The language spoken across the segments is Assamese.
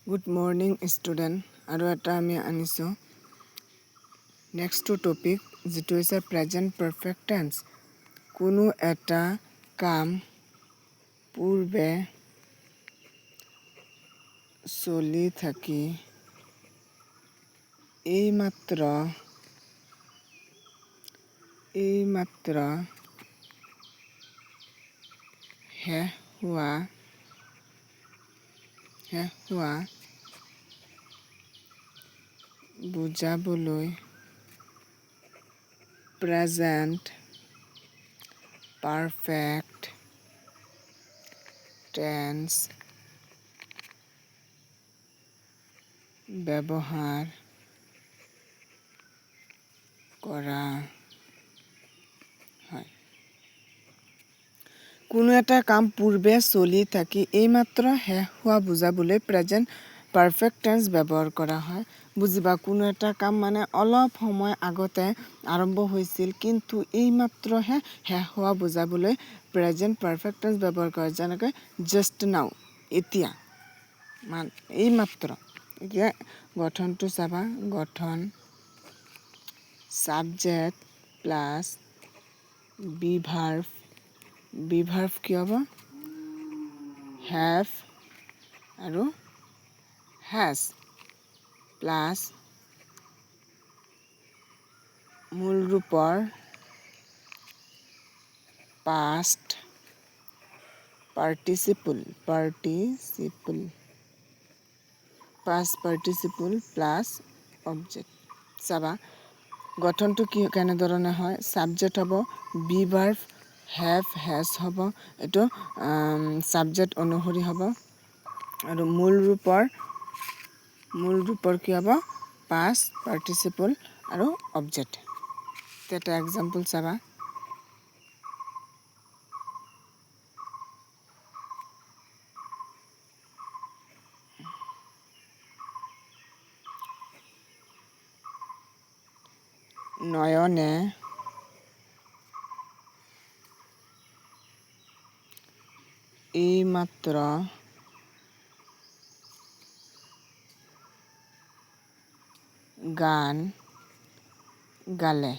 Good morning student আৰু এটা আমি আনিছো নেক্সট টপিক যেটো হৈছে প্ৰেজেন্ট পাৰফেক্ট টেন্স কোনো এটা কাম পূৰ্বে চলি থাকি এইমাত্ৰ শেষ হোৱা বুজাবলৈ প্ৰেজেন্ট পাৰফেক্ট টেন্স ব্যৱহাৰ কৰা হয় কোনো এটা কাম পূৰ্বে চলি থাকি এইমাত্ৰ শেষ হোৱা বুজাবলৈ প্ৰেজেন্ট পাৰফেক্ট টেন্স ব্যৱহাৰ কৰা হয় বুজিবা কোনো এটা কাম মানে অলপ সময় আগতে আৰম্ভ হৈছিল কিন্তু এইমাত্ৰহে শেষ হোৱা বুজাবলৈ প্ৰেজেন্ট পাৰফেক্ট টেন্স ব্যৱহাৰ কৰা যেনেকৈ জাষ্ট নাও এতিয়া এইমাত্ৰ এতিয়া গঠনটো চাবা গঠন সাবজেক্ট প্লাস বিভাৰ্ব কি হ'ব have আৰু has প্লাস মূল ৰূপৰ past participle past participle plus object চাবা গঠনটো কি কেনেধৰণে হয় সাবজেক্ট হ'ব বি ভাৰ্ব have has হ'ব এটো সাবজেক্ট অনুসৰি হ'ব আৰু মূল ৰূপৰ কি হ'ব past participle আৰু object এটা एग्जांपल চাবা নয়নে এইমাত্ৰ গান গালে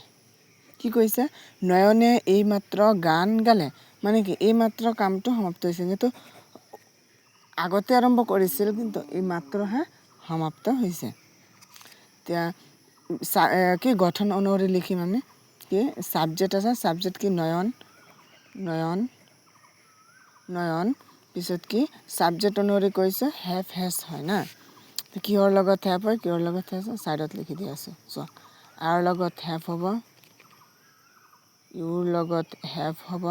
কি কৈছে নয়নে এইমাত্ৰ গান গালে মানে কি এইমাত্ৰ কামটো সমাপ্ত হৈছে কিন্তু আগতে আৰম্ভ কৰিছিল কিন্তু এইমাত্ৰহে সমাপ্ত হৈছে এতিয়া কি গঠন অনুসৰি লিখিম আমি কি সাবজেক্ট আছে সাবজেক্ট কি নয়ন পিছত কি সাবজেক্ট অনুসৰি কৈছে have has হয় না কিহৰ লগত have হয় কিহৰ লগত has সাইডত লিখি দি আছে চোৱা আৰ লগত have হ'ব ইউৰ লগত have হ'ব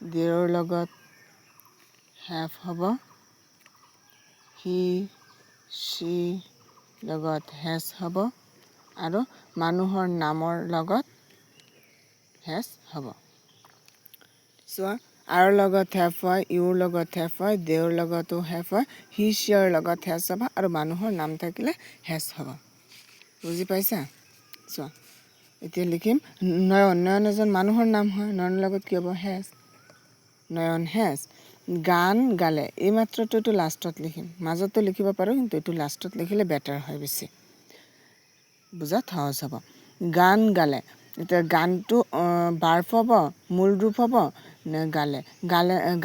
দেৰ লগত have হ'ব he she লগত has হ'ব আৰু মানুহৰ নামৰ লগত has হ'ব চোৱা আৰ লগত have হয় ইউৰ লগত have হয় দেৰ লগতো have হয় he sheৰ লগত has হ'ব আৰু মানুহৰ নাম থাকিলে has হ'ব বুজি পাইছা চোৱা এতিয়া লিখিম নয়ন এজন মানুহৰ নাম হয় নয়নৰ লগত কি হ'ব has নয়ন has গান গালে এই মাত্ৰটো এটো লাষ্টত লিখিম মাজতো লিখিব পাৰো কিন্তু এটো লাষ্টত লিখিলে বেটাৰ হয় বেছি বুজাত সহজ হ'ব গান গালে এটা গানটো ভাৰ্ব হ'ব মূল ৰূপ হ'ব নে গালে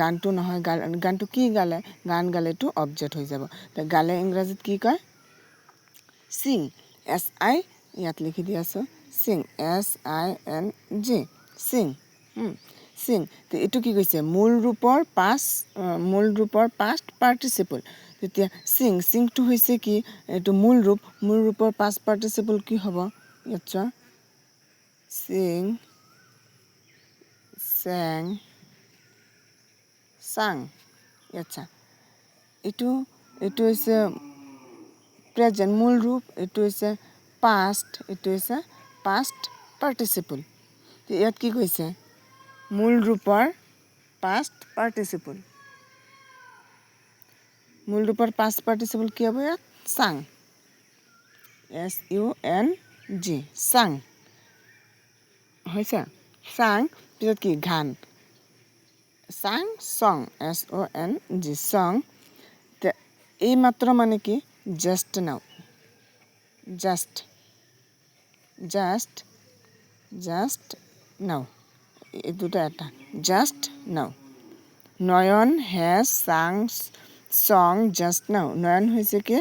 গানটো নহয় গানটো কি গালে গান গালেটো অবজেক্ট হৈ যাব গালে ইংৰাজীত কি কয় sing SI ইয়াত লিখি দি আছো sing SING sing sing তো এটো কি কৈছে মূল ৰূপৰ past participle তেতিয়া sing টো হৈছে কি এটো মূল ৰূপৰ past participle কি হ'ব ইয়াত চোৱা sing sang sang আচ্ছা এটো হৈছে প্ৰেজেন্ট মূল ৰূপ এটো হৈছে past এটো হৈছে past participle তো ইয়াত কি কৈছে মূল ৰূপৰ past participle মূল ৰূপৰ past participle কি হ'ব ইয়াত sang SUNG sang হৈছে sang পিছত কি গান sang song SONG song এই মাত্ৰ মানে কি জাষ্ট নাও জাষ্ট নাও এই দুটা এটা জাষ্ট নাও নয়ন হ্যাজ sung just now নয়ন হৈছে কি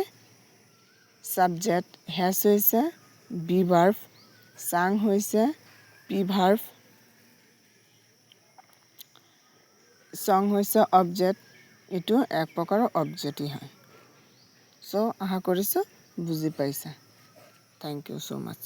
সাবজেক্ট হ্যাজ হৈছে বি ভার্ব sang হৈছে পি ভার্ব song হৈছে অবজেক্ট এটো এক প্ৰকাৰৰ অবজেক্টই হয় সো আশা কৰিছো বুজি পাইছা থ্যাংক ইউ সো মাচ